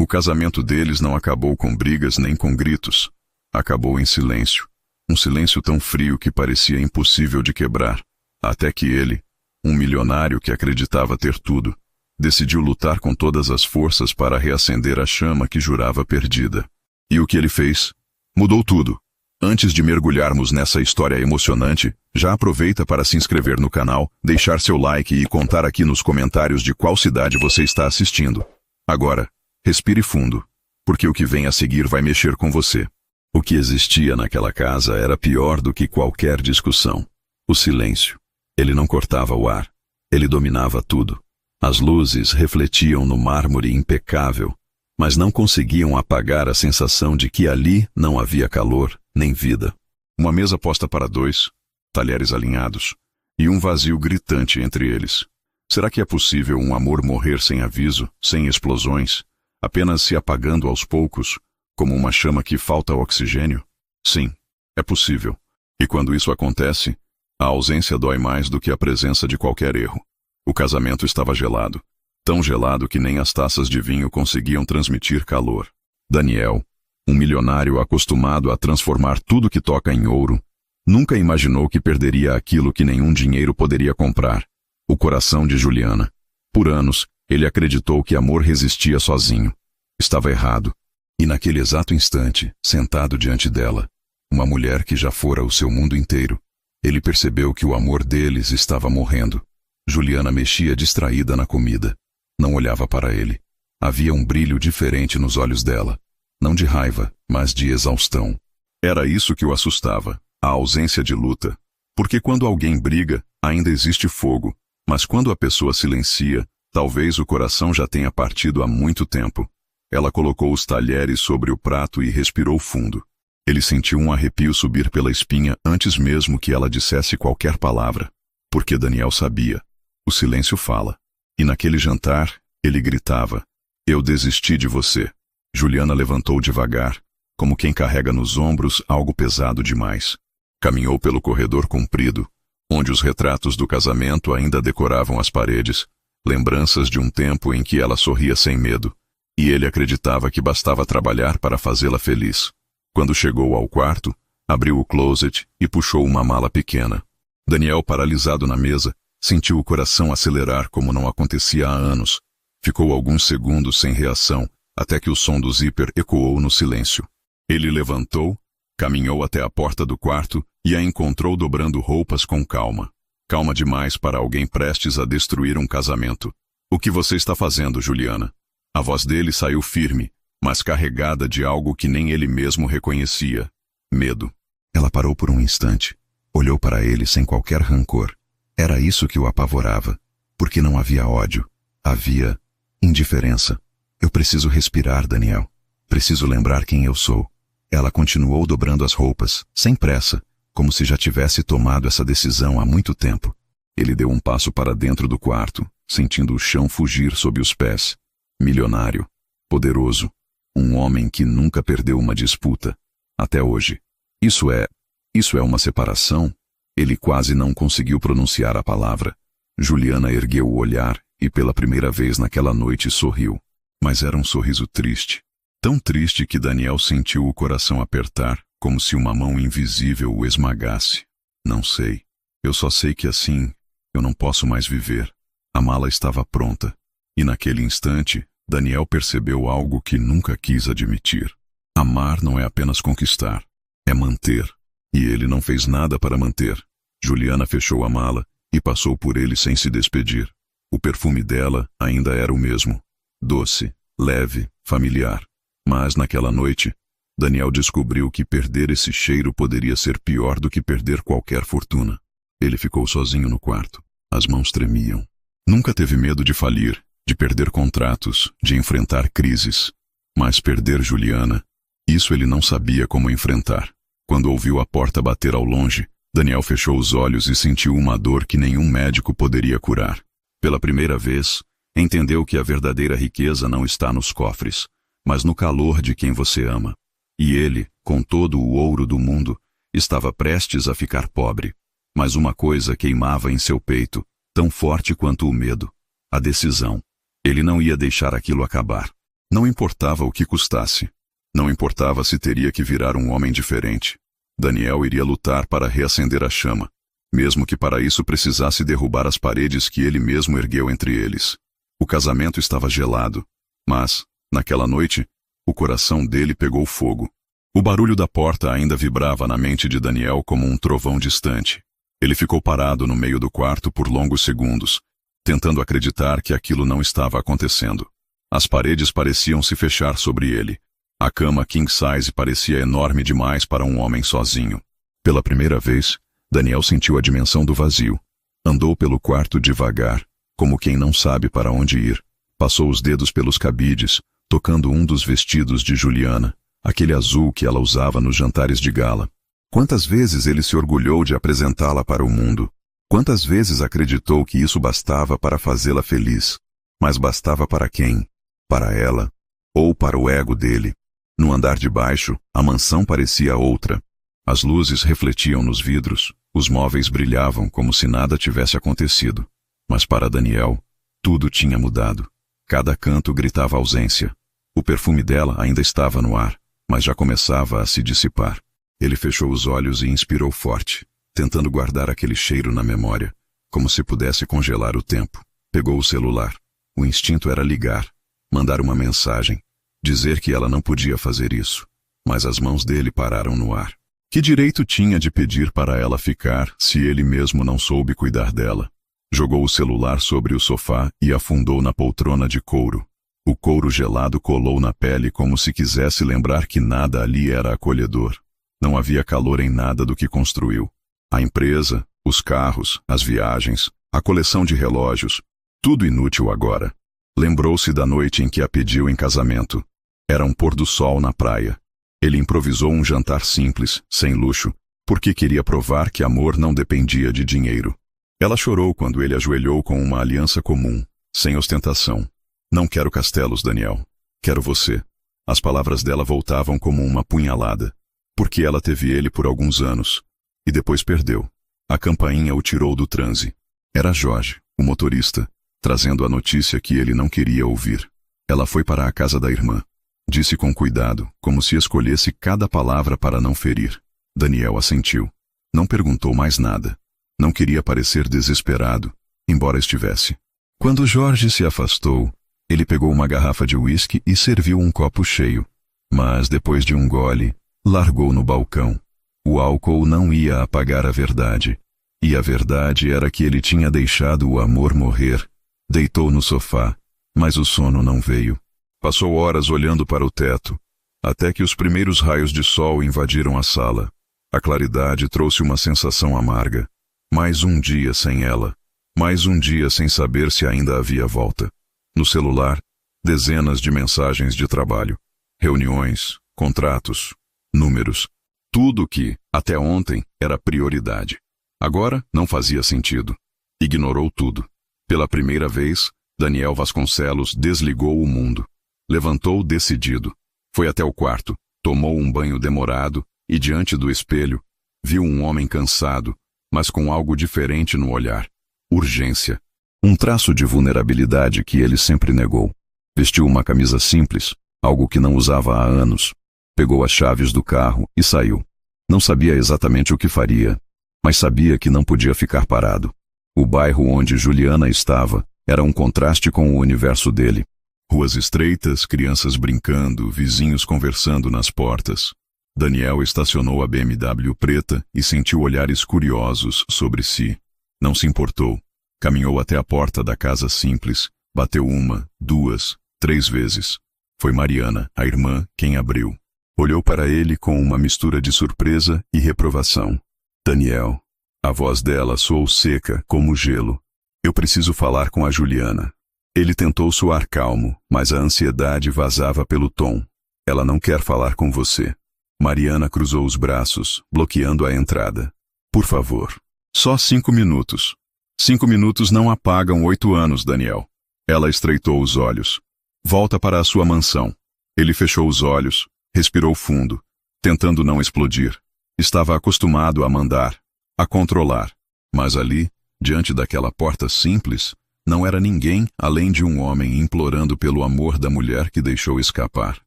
O casamento deles não acabou com brigas nem com gritos. Acabou em silêncio. Um silêncio tão frio que parecia impossível de quebrar. Até que ele, um milionário que acreditava ter tudo, decidiu lutar com todas as forças para reacender a chama que jurava perdida. E o que ele fez? Mudou tudo. Antes de mergulharmos nessa história emocionante, já aproveita para se inscrever no canal, deixar seu like e contar aqui nos comentários de qual cidade você está assistindo. Agora, respire fundo, porque o que vem a seguir vai mexer com você. O que existia naquela casa era pior do que qualquer discussão. O silêncio. Ele não cortava o ar. Ele dominava tudo. As luzes refletiam no mármore impecável, mas não conseguiam apagar a sensação de que ali não havia calor nem vida. Uma mesa posta para dois, talheres alinhados, e um vazio gritante entre eles. Será que é possível um amor morrer sem aviso, sem explosões, apenas se apagando aos poucos, como uma chama que falta oxigênio? Sim, é possível. E quando isso acontece, a ausência dói mais do que a presença de qualquer erro. O casamento estava gelado, tão gelado que nem as taças de vinho conseguiam transmitir calor. Daniel, um milionário acostumado a transformar tudo que toca em ouro, nunca imaginou que perderia aquilo que nenhum dinheiro poderia comprar: o coração de Juliana. Por anos, ele acreditou que amor resistia sozinho. Estava errado. E naquele exato instante, sentado diante dela, uma mulher que já fora o seu mundo inteiro, ele percebeu que o amor deles estava morrendo. Juliana mexia distraída na comida. Não olhava para ele. Havia um brilho diferente nos olhos dela. Não de raiva, mas de exaustão. Era isso que o assustava, a ausência de luta. Porque quando alguém briga, ainda existe fogo, mas quando a pessoa silencia, talvez o coração já tenha partido há muito tempo. Ela colocou os talheres sobre o prato e respirou fundo. Ele sentiu um arrepio subir pela espinha antes mesmo que ela dissesse qualquer palavra. Porque Daniel sabia. O silêncio fala. E naquele jantar, ele gritava: "Eu desisti de você." Juliana levantou devagar, como quem carrega nos ombros algo pesado demais. Caminhou pelo corredor comprido, onde os retratos do casamento ainda decoravam as paredes, lembranças de um tempo em que ela sorria sem medo, e ele acreditava que bastava trabalhar para fazê-la feliz. Quando chegou ao quarto, abriu o closet e puxou uma mala pequena. Daniel, paralisado na mesa, sentiu o coração acelerar como não acontecia há anos. Ficou alguns segundos sem reação, até que o som do zíper ecoou no silêncio. Ele levantou, caminhou até a porta do quarto e a encontrou dobrando roupas com calma. Calma demais para alguém prestes a destruir um casamento. "O que você está fazendo, Juliana?" A voz dele saiu firme, mas carregada de algo que nem ele mesmo reconhecia: medo. Ela parou por um instante, olhou para ele sem qualquer rancor. Era isso que o apavorava, porque não havia ódio, havia indiferença. "Eu preciso respirar, Daniel. Preciso lembrar quem eu sou." Ela continuou dobrando as roupas, sem pressa, como se já tivesse tomado essa decisão há muito tempo. Ele deu um passo para dentro do quarto, sentindo o chão fugir sob os pés. Milionário, poderoso, um homem que nunca perdeu uma disputa, até hoje. Isso é uma separação? Ele quase não conseguiu pronunciar a palavra. Juliana ergueu o olhar e pela primeira vez naquela noite sorriu. Mas era um sorriso triste. Tão triste que Daniel sentiu o coração apertar, como se uma mão invisível o esmagasse. "Não sei. Eu só sei que assim, eu não posso mais viver." A mala estava pronta. E naquele instante, Daniel percebeu algo que nunca quis admitir. Amar não é apenas conquistar, é manter. E ele não fez nada para manter. Juliana fechou a mala e passou por ele sem se despedir. O perfume dela ainda era o mesmo. Doce, leve, familiar. Mas naquela noite, Daniel descobriu que perder esse cheiro poderia ser pior do que perder qualquer fortuna. Ele ficou sozinho no quarto. As mãos tremiam. Nunca teve medo de falir, de perder contratos, de enfrentar crises. Mas perder Juliana, isso ele não sabia como enfrentar. Quando ouviu a porta bater ao longe, Daniel fechou os olhos e sentiu uma dor que nenhum médico poderia curar. Pela primeira vez, entendeu que a verdadeira riqueza não está nos cofres, mas no calor de quem você ama. E ele, com todo o ouro do mundo, estava prestes a ficar pobre. Mas uma coisa queimava em seu peito, tão forte quanto o medo: a decisão. Ele não ia deixar aquilo acabar. Não importava o que custasse. Não importava se teria que virar um homem diferente. Daniel iria lutar para reacender a chama, mesmo que para isso precisasse derrubar as paredes que ele mesmo ergueu entre eles. O casamento estava gelado, mas, naquela noite, o coração dele pegou fogo. O barulho da porta ainda vibrava na mente de Daniel como um trovão distante. Ele ficou parado no meio do quarto por longos segundos, tentando acreditar que aquilo não estava acontecendo. As paredes pareciam se fechar sobre ele. A cama king size parecia enorme demais para um homem sozinho. Pela primeira vez, Daniel sentiu a dimensão do vazio. Andou pelo quarto devagar, como quem não sabe para onde ir. Passou os dedos pelos cabides, tocando um dos vestidos de Juliana, aquele azul que ela usava nos jantares de gala. Quantas vezes ele se orgulhou de apresentá-la para o mundo? Quantas vezes acreditou que isso bastava para fazê-la feliz? Mas bastava para quem? Para ela? Ou para o ego dele? No andar de baixo, a mansão parecia outra. As luzes refletiam nos vidros, os móveis brilhavam como se nada tivesse acontecido. Mas para Daniel, tudo tinha mudado. Cada canto gritava ausência. O perfume dela ainda estava no ar, mas já começava a se dissipar. Ele fechou os olhos e inspirou forte, tentando guardar aquele cheiro na memória, como se pudesse congelar o tempo. Pegou o celular. O instinto era ligar, mandar uma mensagem, dizer que ela não podia fazer isso. Mas as mãos dele pararam no ar. Que direito tinha de pedir para ela ficar se ele mesmo não soube cuidar dela? Jogou o celular sobre o sofá e afundou na poltrona de couro. O couro gelado colou na pele como se quisesse lembrar que nada ali era acolhedor. Não havia calor em nada do que construiu. A empresa, os carros, as viagens, a coleção de relógios, tudo inútil agora. Lembrou-se da noite em que a pediu em casamento. Era um pôr do sol na praia. Ele improvisou um jantar simples, sem luxo, porque queria provar que amor não dependia de dinheiro. Ela chorou quando ele ajoelhou com uma aliança comum, sem ostentação. Não quero castelos, Daniel. Quero você. As palavras dela voltavam como uma punhalada. Porque ela teve ele por alguns anos. E depois perdeu. A campainha o tirou do transe. Era Jorge, o motorista, trazendo a notícia que ele não queria ouvir. Ela foi para a casa da irmã. Disse com cuidado, como se escolhesse cada palavra para não ferir. Daniel assentiu. Não perguntou mais nada. Não queria parecer desesperado, embora estivesse. Quando Jorge se afastou, ele pegou uma garrafa de uísque e serviu um copo cheio. Mas, depois de um gole, largou no balcão. O álcool não ia apagar a verdade. E a verdade era que ele tinha deixado o amor morrer. Deitou no sofá, mas o sono não veio. Passou horas olhando para o teto, até que os primeiros raios de sol invadiram a sala. A claridade trouxe uma sensação amarga. Mais um dia sem ela. Mais um dia sem saber se ainda havia volta. No celular, dezenas de mensagens de trabalho. Reuniões, contratos, números. Tudo que, até ontem, era prioridade. Agora, não fazia sentido. Ignorou tudo. Pela primeira vez, Daniel Vasconcelos desligou o mundo. Levantou decidido. Foi até o quarto, tomou um banho demorado e, diante do espelho, viu um homem cansado, mas com algo diferente no olhar. Urgência. Um traço de vulnerabilidade que ele sempre negou. Vestiu uma camisa simples, algo que não usava há anos. Pegou as chaves do carro e saiu. Não sabia exatamente o que faria, mas sabia que não podia ficar parado. O bairro onde Juliana estava era um contraste com o universo dele. Ruas estreitas, crianças brincando, vizinhos conversando nas portas. Daniel estacionou a BMW preta e sentiu olhares curiosos sobre si. Não se importou. Caminhou até a porta da casa simples, bateu uma, duas, 3 vezes. Foi Mariana, a irmã, quem abriu. Olhou para ele com uma mistura de surpresa e reprovação. Daniel. A voz dela soou seca como gelo. Eu preciso falar com a Juliana. Ele tentou soar calmo, mas a ansiedade vazava pelo tom. Ela não quer falar com você. Mariana cruzou os braços, bloqueando a entrada. Por favor. Só 5 minutos. 5 minutos não apagam 8 anos, Daniel. Ela estreitou os olhos. Volta para a sua mansão. Ele fechou os olhos, respirou fundo, tentando não explodir. Estava acostumado a mandar, a controlar. Mas ali, diante daquela porta simples, Não era ninguém além de um homem implorando pelo amor da mulher que deixou escapar.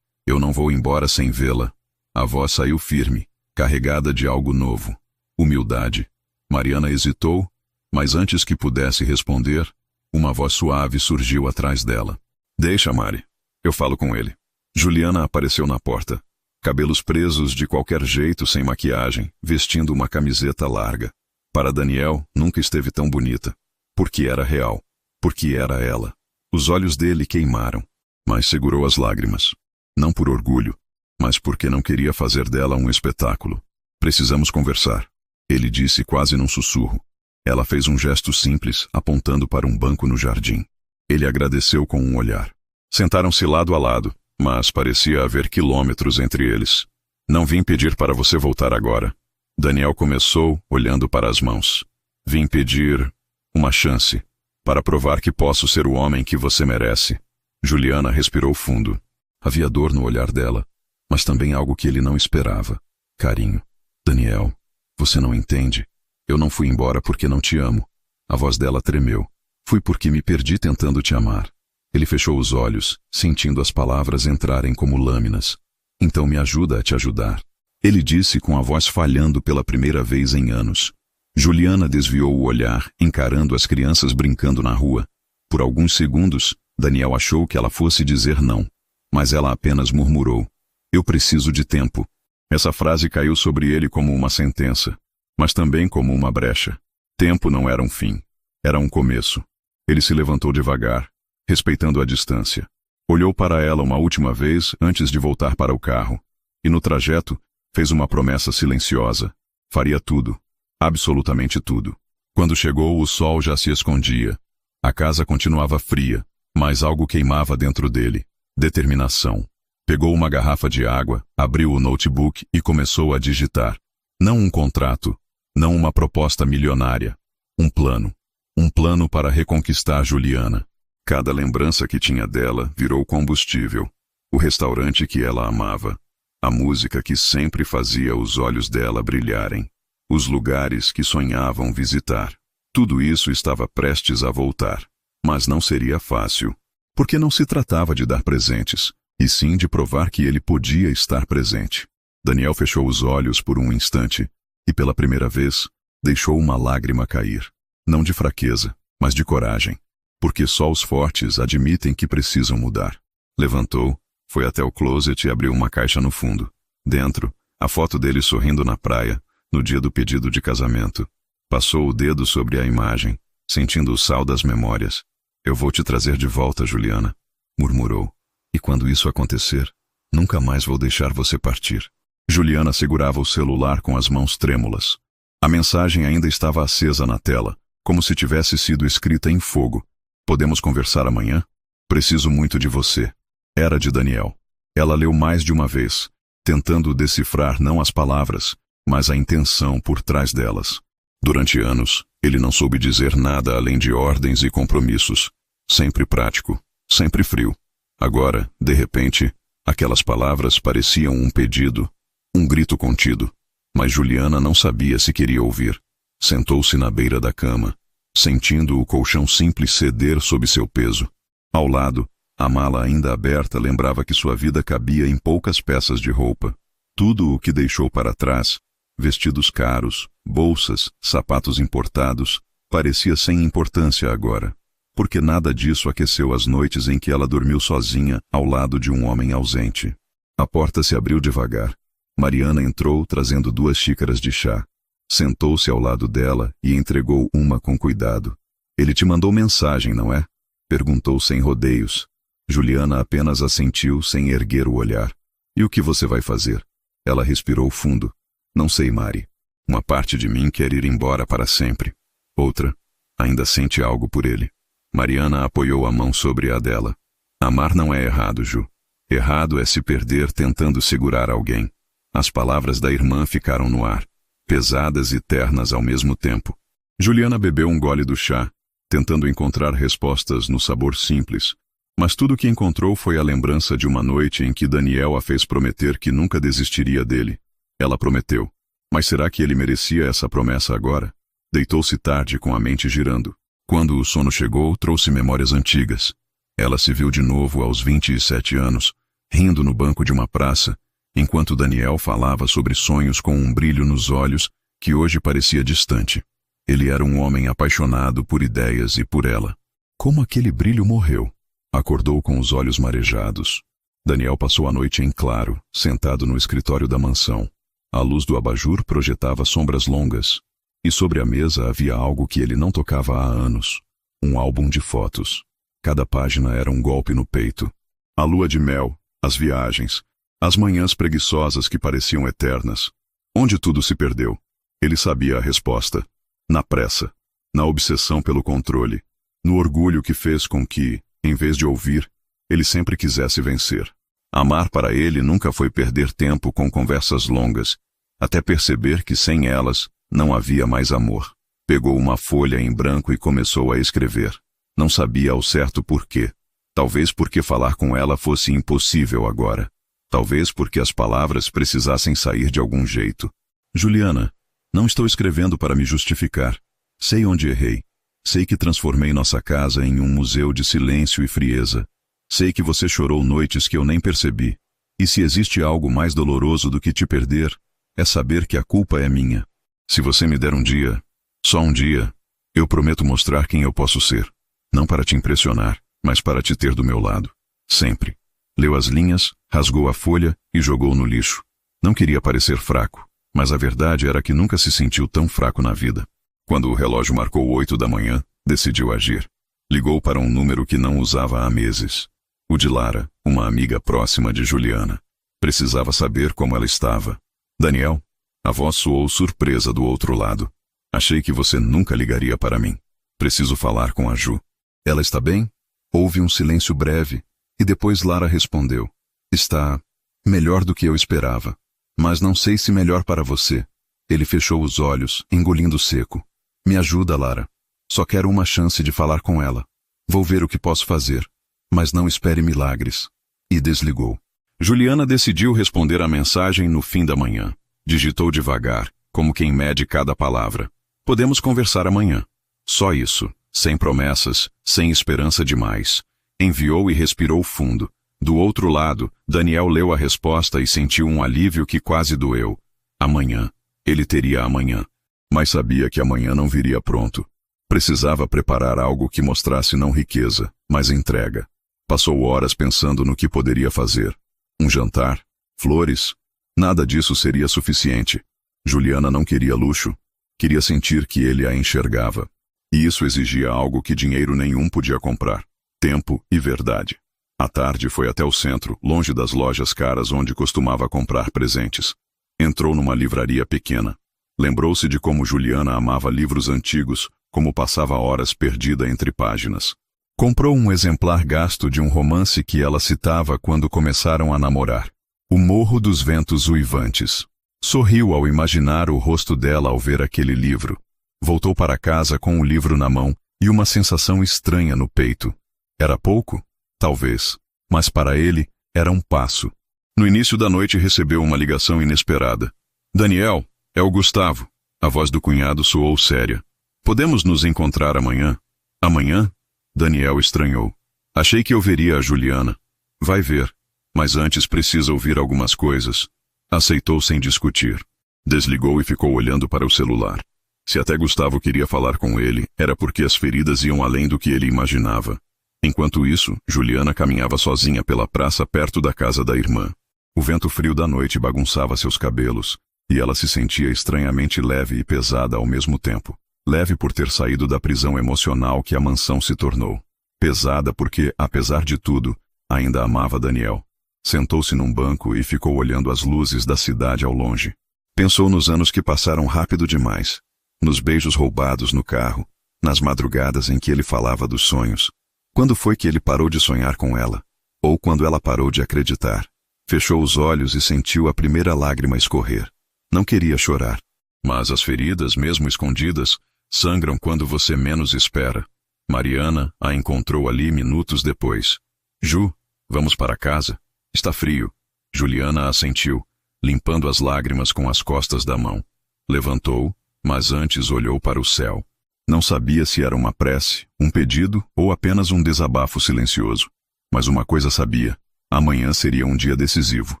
Eu não vou embora sem vê-la. A voz saiu firme, carregada de algo novo. Humildade. Mariana hesitou, mas antes que pudesse responder, uma voz suave surgiu atrás dela. Deixa, Mari. Eu falo com ele. Juliana apareceu na porta. Cabelos presos de qualquer jeito, sem maquiagem, vestindo uma camiseta larga. Para Daniel, nunca esteve tão bonita. Porque era real. Porque era ela. Os olhos dele queimaram, mas segurou as lágrimas. Não por orgulho, mas porque não queria fazer dela um espetáculo. Precisamos conversar. Ele disse quase num sussurro. Ela fez um gesto simples, apontando para um banco no jardim. Ele agradeceu com um olhar. Sentaram-se lado a lado, mas parecia haver quilômetros entre eles. Não vim pedir para você voltar agora. Daniel começou, olhando para as mãos. Vim pedir uma chance, para provar que posso ser o homem que você merece. Juliana respirou fundo. Havia dor no olhar dela, mas também algo que ele não esperava. Carinho. Daniel, você não entende. Eu não fui embora porque não te amo. A voz dela tremeu. Fui porque me perdi tentando te amar. Ele fechou os olhos, sentindo as palavras entrarem como lâminas. Então me ajuda a te ajudar. Ele disse com a voz falhando pela primeira vez em anos. Juliana desviou o olhar, encarando as crianças brincando na rua. Por alguns segundos, Daniel achou que ela fosse dizer não. Mas ela apenas murmurou. Eu preciso de tempo. Essa frase caiu sobre ele como uma sentença, mas também como uma brecha. Tempo não era um fim. Era um começo. Ele se levantou devagar, respeitando a distância. Olhou para ela uma última vez antes de voltar para o carro. E no trajeto, fez uma promessa silenciosa. Faria tudo. Absolutamente tudo. Quando chegou, o sol já se escondia. A casa continuava fria, mas algo queimava dentro dele. Determinação. Pegou uma garrafa de água, abriu o notebook e começou a digitar. Não um contrato, não uma proposta milionária. Um plano. Um plano para reconquistar Juliana. Cada lembrança que tinha dela virou combustível. O restaurante que ela amava. A música que sempre fazia os olhos dela brilharem. Os lugares que sonhavam visitar. Tudo isso estava prestes a voltar. Mas não seria fácil. Porque não se tratava de dar presentes, e sim de provar que ele podia estar presente. Daniel fechou os olhos por um instante, e pela primeira vez, deixou uma lágrima cair. Não de fraqueza, mas de coragem. Porque só os fortes admitem que precisam mudar. Levantou, foi até o closet e abriu uma caixa no fundo. Dentro, a foto dele sorrindo na praia, no dia do pedido de casamento. Passou o dedo sobre a imagem, sentindo o sal das memórias. Eu vou te trazer de volta, Juliana, murmurou. E quando isso acontecer, nunca mais vou deixar você partir. Juliana segurava o celular com as mãos trêmulas. A mensagem ainda estava acesa na tela, como se tivesse sido escrita em fogo. Podemos conversar amanhã? Preciso muito de você. Era de Daniel. Ela leu mais de uma vez, tentando decifrar não as palavras, mas a intenção por trás delas. Durante anos, ele não soube dizer nada além de ordens e compromissos. Sempre prático, sempre frio. Agora, de repente, aquelas palavras pareciam um pedido, um grito contido. Mas Juliana não sabia se queria ouvir. Sentou-se na beira da cama, sentindo o colchão simples ceder sob seu peso. Ao lado, a mala ainda aberta lembrava que sua vida cabia em poucas peças de roupa. Tudo o que deixou para trás, vestidos caros, bolsas, sapatos importados, parecia sem importância agora. Porque nada disso aqueceu as noites em que ela dormiu sozinha ao lado de um homem ausente. A porta se abriu devagar. Mariana entrou trazendo 2 xícaras de chá. Sentou-se ao lado dela e entregou uma com cuidado. Ele te mandou mensagem, não é? Perguntou sem rodeios. Juliana apenas assentiu sem erguer o olhar. E o que você vai fazer? Ela respirou fundo. Não sei, Mari. Uma parte de mim quer ir embora para sempre. Outra, ainda sente algo por ele. Mariana apoiou a mão sobre a dela. Amar não é errado, Ju. Errado é se perder tentando segurar alguém. As palavras da irmã ficaram no ar, pesadas e ternas ao mesmo tempo. Juliana bebeu um gole do chá, tentando encontrar respostas no sabor simples. Mas tudo o que encontrou foi a lembrança de uma noite em que Daniel a fez prometer que nunca desistiria dele. Ela prometeu. Mas será que ele merecia essa promessa agora? Deitou-se tarde com a mente girando. Quando o sono chegou, trouxe memórias antigas. Ela se viu de novo aos 27 anos, rindo no banco de uma praça, enquanto Daniel falava sobre sonhos com um brilho nos olhos que hoje parecia distante. Ele era um homem apaixonado por ideias e por ela. Como aquele brilho morreu? Acordou com os olhos marejados. Daniel passou a noite em claro, sentado no escritório da mansão. A luz do abajur projetava sombras longas. E sobre a mesa havia algo que ele não tocava há anos. Um álbum de fotos. Cada página era um golpe no peito. A lua de mel, as viagens, as manhãs preguiçosas que pareciam eternas. Onde tudo se perdeu? Ele sabia a resposta. Na pressa, na obsessão pelo controle, no orgulho que fez com que, em vez de ouvir, ele sempre quisesse vencer. Amar para ele nunca foi perder tempo com conversas longas, até perceber que sem elas não havia mais amor. Pegou uma folha em branco e começou a escrever. Não sabia ao certo por quê. Talvez porque falar com ela fosse impossível agora. Talvez porque as palavras precisassem sair de algum jeito. Juliana, não estou escrevendo para me justificar. Sei onde errei. Sei que transformei nossa casa em um museu de silêncio e frieza. Sei que você chorou noites que eu nem percebi. E se existe algo mais doloroso do que te perder, é saber que a culpa é minha. Se você me der um dia, só um dia, eu prometo mostrar quem eu posso ser. Não para te impressionar, mas para te ter do meu lado. Sempre. Leu as linhas, rasgou a folha e jogou no lixo. Não queria parecer fraco, mas a verdade era que nunca se sentiu tão fraco na vida. Quando o relógio marcou 8 da manhã, decidiu agir. Ligou para um número que não usava há meses. O de Lara, uma amiga próxima de Juliana. Precisava saber como ela estava. Daniel? A voz soou surpresa do outro lado. Achei que você nunca ligaria para mim. Preciso falar com a Ju. Ela está bem? Houve um silêncio breve, e depois Lara respondeu. Está melhor do que eu esperava. Mas não sei se melhor para você. Ele fechou os olhos, engolindo seco. Me ajuda, Lara. Só quero uma chance de falar com ela. Vou ver o que posso fazer. Mas não espere milagres. E desligou. Juliana decidiu responder a mensagem no fim da manhã. Digitou devagar, como quem mede cada palavra. Podemos conversar amanhã. Só isso, sem promessas, sem esperança demais. Enviou e respirou fundo. Do outro lado, Daniel leu a resposta e sentiu um alívio que quase doeu. Amanhã. Ele teria amanhã. Mas sabia que amanhã não viria pronto. Precisava preparar algo que mostrasse não riqueza, mas entrega. Passou horas pensando no que poderia fazer. Um jantar? Flores? Nada disso seria suficiente. Juliana não queria luxo. Queria sentir que ele a enxergava. E isso exigia algo que dinheiro nenhum podia comprar. Tempo e verdade. À tarde foi até o centro, longe das lojas caras onde costumava comprar presentes. Entrou numa livraria pequena. Lembrou-se de como Juliana amava livros antigos, como passava horas perdida entre páginas. Comprou um exemplar gasto de um romance que ela citava quando começaram a namorar. O Morro dos Ventos Uivantes. Sorriu ao imaginar o rosto dela ao ver aquele livro. Voltou para casa com o livro na mão e uma sensação estranha no peito. Era pouco? Talvez. Mas para ele, era um passo. No início da noite recebeu uma ligação inesperada. Daniel, é o Gustavo. A voz do cunhado soou séria. Podemos nos encontrar amanhã? Amanhã? Daniel estranhou. Achei que eu veria a Juliana. Vai ver. Mas antes precisa ouvir algumas coisas. Aceitou sem discutir. Desligou e ficou olhando para o celular. Se até Gustavo queria falar com ele, era porque as feridas iam além do que ele imaginava. Enquanto isso, Juliana caminhava sozinha pela praça perto da casa da irmã. O vento frio da noite bagunçava seus cabelos, e ela se sentia estranhamente leve e pesada ao mesmo tempo. Leve por ter saído da prisão emocional que a mansão se tornou. Pesada porque, apesar de tudo, ainda amava Daniel. Sentou-se num banco e ficou olhando as luzes da cidade ao longe. Pensou nos anos que passaram rápido demais. Nos beijos roubados no carro, nas madrugadas em que ele falava dos sonhos. Quando foi que ele parou de sonhar com ela? Ou quando ela parou de acreditar? Fechou os olhos e sentiu a primeira lágrima escorrer. Não queria chorar. Mas as feridas, mesmo escondidas, sangram quando você menos espera. Mariana a encontrou ali minutos depois. Ju, vamos para casa? Está frio. Juliana assentiu, limpando as lágrimas com as costas da mão. Levantou, mas antes olhou para o céu. Não sabia se era uma prece, um pedido ou apenas um desabafo silencioso. Mas uma coisa sabia: amanhã seria um dia decisivo.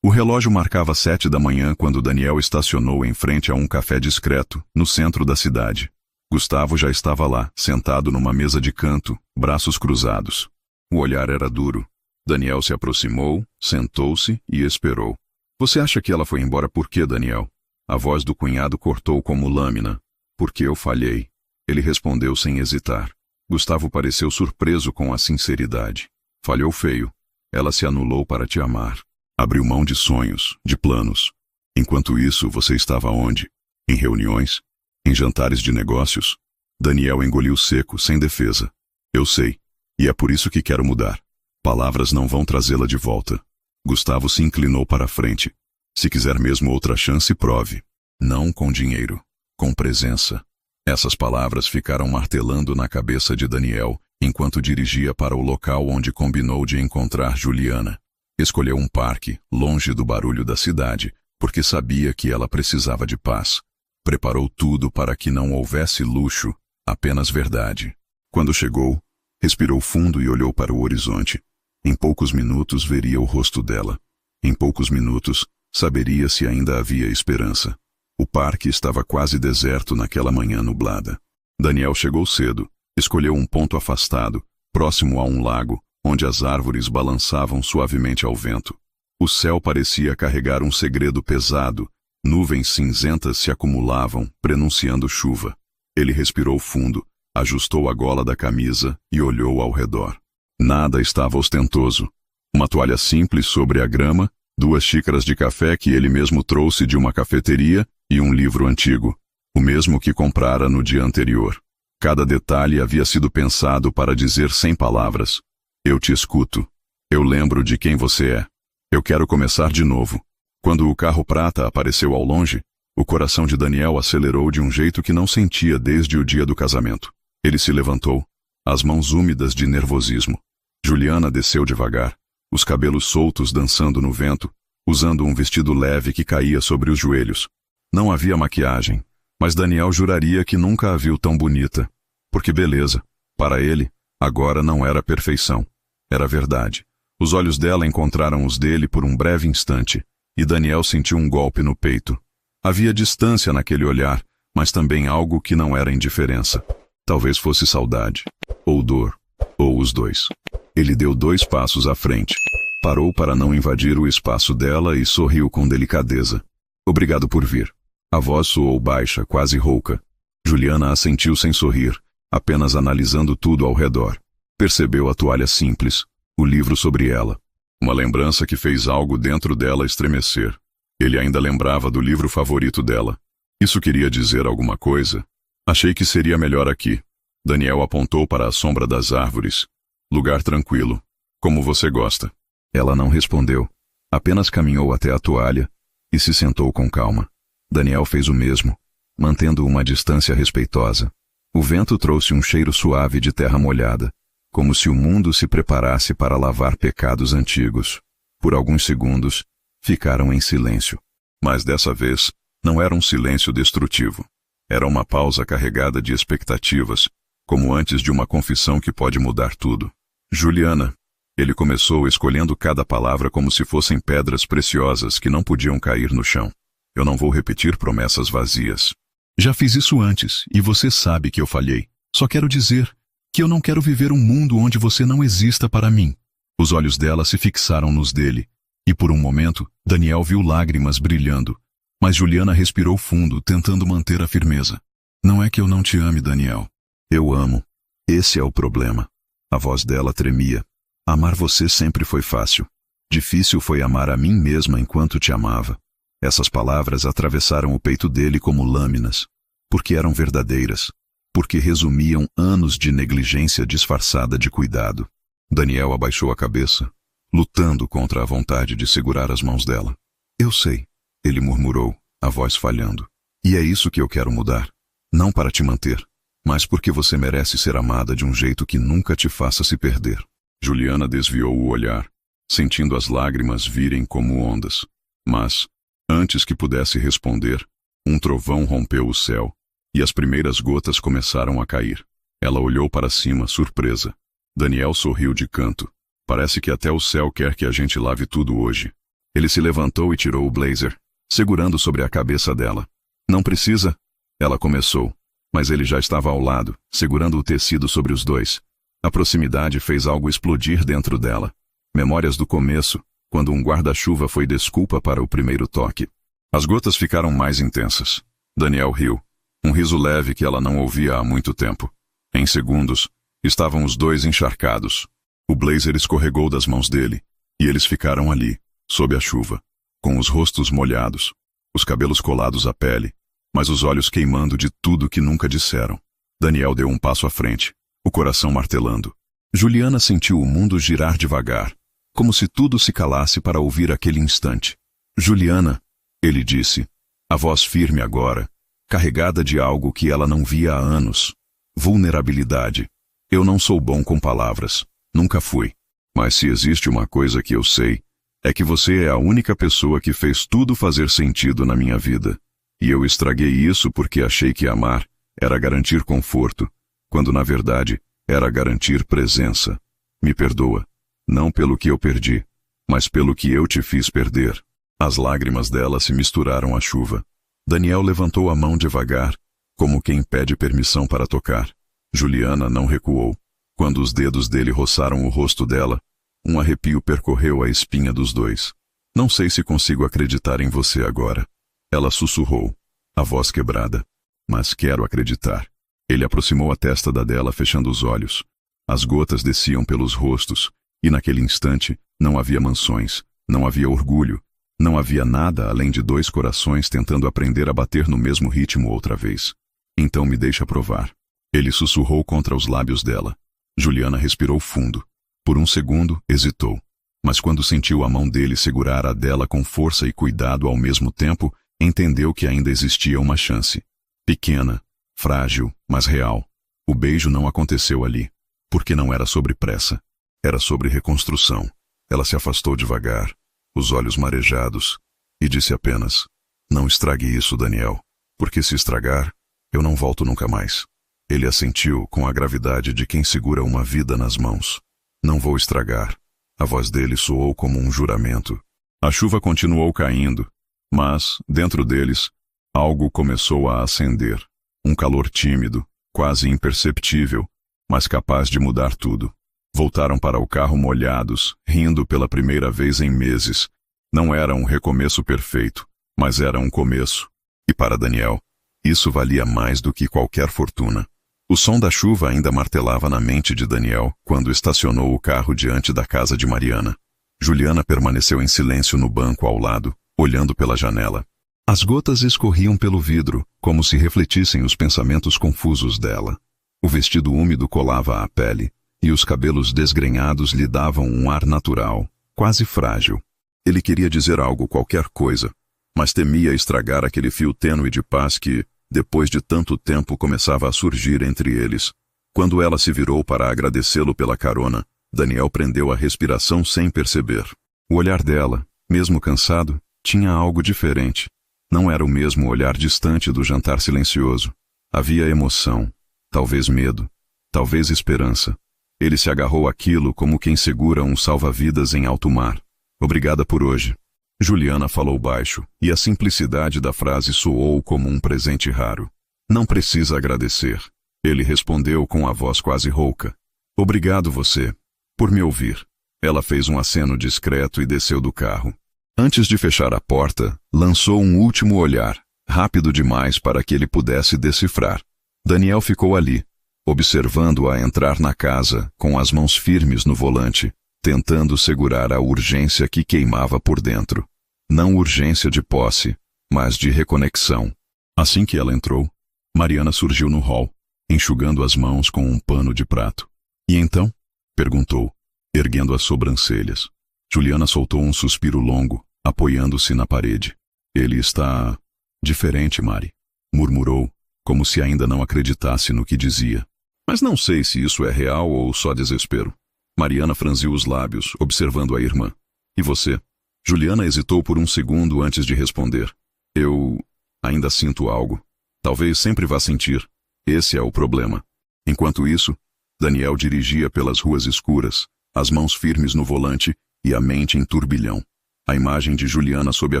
O relógio marcava 7 da manhã quando Daniel estacionou em frente a um café discreto, no centro da cidade. Gustavo já estava lá, sentado numa mesa de canto, braços cruzados. O olhar era duro. Daniel se aproximou, sentou-se e esperou. Você acha que ela foi embora por quê, Daniel? A voz do cunhado cortou como lâmina. Porque eu falhei. Ele respondeu sem hesitar. Gustavo pareceu surpreso com a sinceridade. Falhou feio. Ela se anulou para te amar. Abriu mão de sonhos, de planos. Enquanto isso, você estava onde? Em reuniões? Em jantares de negócios? Daniel engoliu seco, sem defesa. Eu sei. E é por isso que quero mudar. Palavras não vão trazê-la de volta. Gustavo se inclinou para a frente. Se quiser mesmo outra chance, prove. Não com dinheiro. Com presença. Essas palavras ficaram martelando na cabeça de Daniel, enquanto dirigia para o local onde combinou de encontrar Juliana. Escolheu um parque, longe do barulho da cidade, porque sabia que ela precisava de paz. Preparou tudo para que não houvesse luxo, apenas verdade. Quando chegou, respirou fundo e olhou para o horizonte. Em poucos minutos veria o rosto dela. Em poucos minutos, saberia se ainda havia esperança. O parque estava quase deserto naquela manhã nublada. Daniel chegou cedo, escolheu um ponto afastado, próximo a um lago, onde as árvores balançavam suavemente ao vento. O céu parecia carregar um segredo pesado. Nuvens cinzentas se acumulavam, prenunciando chuva. Ele respirou fundo, ajustou a gola da camisa e olhou ao redor. Nada estava ostentoso. Uma toalha simples sobre a grama, 2 xícaras de café que ele mesmo trouxe de uma cafeteria e um livro antigo, o mesmo que comprara no dia anterior. Cada detalhe havia sido pensado para dizer sem palavras: eu te escuto. Eu lembro de quem você é. Eu quero começar de novo. Quando o carro prata apareceu ao longe, o coração de Daniel acelerou de um jeito que não sentia desde o dia do casamento. Ele se levantou, as mãos úmidas de nervosismo. Juliana desceu devagar, os cabelos soltos dançando no vento, usando um vestido leve que caía sobre os joelhos. Não havia maquiagem, mas Daniel juraria que nunca a viu tão bonita. Porque beleza, para ele, agora não era perfeição. Era verdade. Os olhos dela encontraram os dele por um breve instante, e Daniel sentiu um golpe no peito. Havia distância naquele olhar, mas também algo que não era indiferença. Talvez fosse saudade, ou dor, ou os dois. Ele deu 2 passos à frente. Parou para não invadir o espaço dela e sorriu com delicadeza. Obrigado por vir. A voz soou baixa, quase rouca. Juliana assentiu sem sorrir, apenas analisando tudo ao redor. Percebeu a toalha simples, o livro sobre ela. Uma lembrança que fez algo dentro dela estremecer. Ele ainda lembrava do livro favorito dela. Isso queria dizer alguma coisa? Achei que seria melhor aqui. Daniel apontou para a sombra das árvores. Lugar tranquilo. Como você gosta. Ela não respondeu. Apenas caminhou até a toalha e se sentou com calma. Daniel fez o mesmo, mantendo uma distância respeitosa. O vento trouxe um cheiro suave de terra molhada, como se o mundo se preparasse para lavar pecados antigos. Por alguns segundos, ficaram em silêncio. Mas dessa vez, não era um silêncio destrutivo. Era uma pausa carregada de expectativas, como antes de uma confissão que pode mudar tudo. Juliana. Ele começou escolhendo cada palavra como se fossem pedras preciosas que não podiam cair no chão. Eu não vou repetir promessas vazias. Já fiz isso antes, e você sabe que eu falhei. Só quero dizer que eu não quero viver um mundo onde você não exista para mim. Os olhos dela se fixaram nos dele, e por um momento, Daniel viu lágrimas brilhando. Mas Juliana respirou fundo, tentando manter a firmeza. Não é que eu não te ame, Daniel. Eu amo. Esse é o problema. A voz dela tremia. Amar você sempre foi fácil. Difícil foi amar a mim mesma enquanto te amava. Essas palavras atravessaram o peito dele como lâminas, porque eram verdadeiras, porque resumiam anos de negligência disfarçada de cuidado. Daniel abaixou a cabeça, lutando contra a vontade de segurar as mãos dela. Eu sei, ele murmurou, a voz falhando. E é isso que eu quero mudar. Não para te manter, mas porque você merece ser amada de um jeito que nunca te faça se perder. Juliana desviou o olhar, sentindo as lágrimas virem como ondas. Mas, antes que pudesse responder, um trovão rompeu o céu, e as primeiras gotas começaram a cair. Ela olhou para cima, surpresa. Daniel sorriu de canto. Parece que até o céu quer que a gente lave tudo hoje. Ele se levantou e tirou o blazer, segurando sobre a cabeça dela. Não precisa? Ela começou, mas ele já estava ao lado, segurando o tecido sobre os dois. A proximidade fez algo explodir dentro dela. Memórias do começo, quando um guarda-chuva foi desculpa para o primeiro toque. As gotas ficaram mais intensas. Daniel riu. Um riso leve que ela não ouvia há muito tempo. Em segundos, estavam os dois encharcados. O blazer escorregou das mãos dele, e eles ficaram ali, sob a chuva, com os rostos molhados, os cabelos colados à pele, mas os olhos queimando de tudo que nunca disseram. Daniel deu um passo à frente, o coração martelando. Juliana sentiu o mundo girar devagar, como se tudo se calasse para ouvir aquele instante. Juliana, ele disse, a voz firme agora, carregada de algo que ela não via há anos. Vulnerabilidade. Eu não sou bom com palavras. Nunca fui. Mas se existe uma coisa que eu sei, é que você é a única pessoa que fez tudo fazer sentido na minha vida. E eu estraguei isso porque achei que amar era garantir conforto, quando na verdade era garantir presença. Me perdoa. Não pelo que eu perdi, mas pelo que eu te fiz perder. As lágrimas dela se misturaram à chuva. Daniel levantou a mão devagar, como quem pede permissão para tocar. Juliana não recuou. Quando os dedos dele roçaram o rosto dela, um arrepio percorreu a espinha dos dois. Não sei se consigo acreditar em você agora. Ela sussurrou, a voz quebrada. Mas quero acreditar. Ele aproximou a testa da dela, fechando os olhos. As gotas desciam pelos rostos, e naquele instante não havia mansões, não havia orgulho, não havia nada além de dois corações tentando aprender a bater no mesmo ritmo outra vez. Então me deixa provar. Ele sussurrou contra os lábios dela. Juliana respirou fundo. Por um segundo, hesitou. Mas quando sentiu a mão dele segurar a dela com força e cuidado ao mesmo tempo, entendeu que ainda existia uma chance. Pequena, frágil, mas real. O beijo não aconteceu ali, porque não era sobre pressa. Era sobre reconstrução. Ela se afastou devagar, os olhos marejados, e disse apenas, não estrague isso, Daniel, porque se estragar, eu não volto nunca mais. Ele assentiu com a gravidade de quem segura uma vida nas mãos. Não vou estragar. A voz dele soou como um juramento. A chuva continuou caindo, mas, dentro deles, algo começou a acender. Um calor tímido, quase imperceptível, mas capaz de mudar tudo. Voltaram para o carro molhados, rindo pela primeira vez em meses. Não era um recomeço perfeito, mas era um começo. E para Daniel, isso valia mais do que qualquer fortuna. O som da chuva ainda martelava na mente de Daniel quando estacionou o carro diante da casa de Mariana. Juliana permaneceu em silêncio no banco ao lado, olhando pela janela. As gotas escorriam pelo vidro, como se refletissem os pensamentos confusos dela. O vestido úmido colava à pele, e os cabelos desgrenhados lhe davam um ar natural, quase frágil. Ele queria dizer algo, qualquer coisa, mas temia estragar aquele fio tênue de paz que, depois de tanto tempo, começava a surgir entre eles. Quando ela se virou para agradecê-lo pela carona, Daniel prendeu a respiração sem perceber. O olhar dela, mesmo cansado, tinha algo diferente. Não era o mesmo olhar distante do jantar silencioso. Havia emoção, talvez medo, talvez esperança. Ele se agarrou àquilo como quem segura um salva-vidas em alto mar. Obrigada por hoje. Juliana falou baixo, e a simplicidade da frase soou como um presente raro. Não precisa agradecer. Ele respondeu com a voz quase rouca. Obrigado você, por me ouvir. Ela fez um aceno discreto e desceu do carro. Antes de fechar a porta, lançou um último olhar, rápido demais para que ele pudesse decifrar. Daniel ficou ali, observando-a entrar na casa, com as mãos firmes no volante, tentando segurar a urgência que queimava por dentro. Não urgência de posse, mas de reconexão. Assim que ela entrou, Mariana surgiu no hall, enxugando as mãos com um pano de prato. E então? Perguntou, erguendo as sobrancelhas. Juliana soltou um suspiro longo, apoiando-se na parede. Ele está diferente, Mari, murmurou, como se ainda não acreditasse no que dizia. Mas não sei se isso é real ou só desespero. Mariana franziu os lábios, observando a irmã. E você? Juliana hesitou por um segundo antes de responder. Eu ainda sinto algo. Talvez sempre vá sentir. Esse é o problema. Enquanto isso, Daniel dirigia pelas ruas escuras, as mãos firmes no volante e a mente em turbilhão. A imagem de Juliana sob a